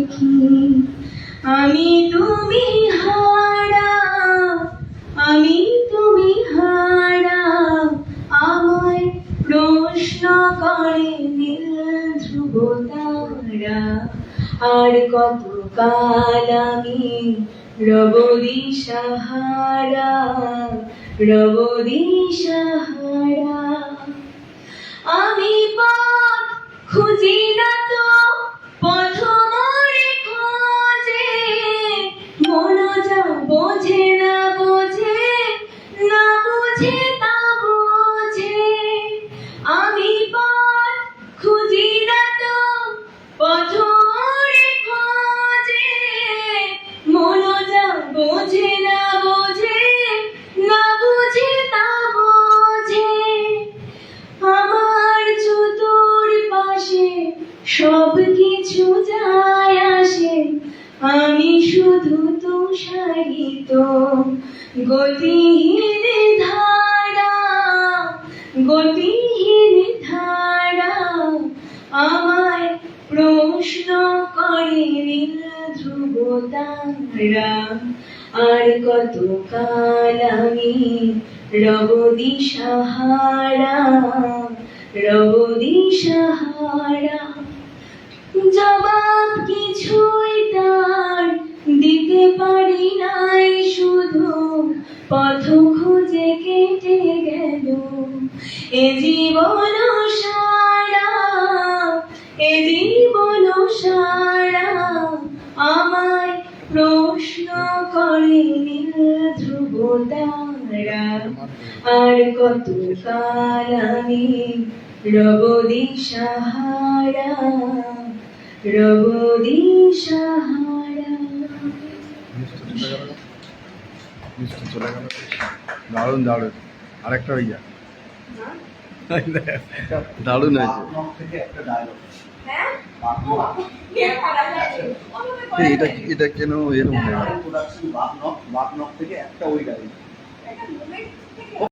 দেখি আমি তুমি হারা, আমি তুমি হারা, আমায় প্রশ্ন করে নীল ধ্রুব তারা। আর কত কাল আমি রব দিশাহারা, রব দিশাহারা। আমি পথ খুঁজি না তো, পথ মোরে খোঁজে, মন যা বোঝে না বোঝে, না বুঝে তা বোঝে। আমি পথ খুঁজি না তো, পথ মোরে খোঁজে, মন যা বোঝে না বোঝে, না বুঝে তা বোঝে। আমার চতুর পাশে সব কিছু যায় আসে, আমি শুধু তুষারিত গতিহীন ধারা, গতিহীন ধারা। আমায় প্রশ্ন করে নীল ধ্রুব তারা। আর কত কাল আমি রব দিশাহারা, রব দিশাহারা। জবাব কিছুই তার দিতে পারি নাই, শুধু পথ খুঁজে কেটে গেল এ জীবন সারা, এ জীবন সারা। আমায় প্রশ্ন করে নীল ধ্রুব তারা। আর কত কাল আমি রব দিশাহারা, রব দিশাহারা। দারুণ দারুণ। আরেকটা হয়ে যা, দারুণ হয়েছে। এটা এটা কেন এরকম থেকে একটা ওই গাড়ি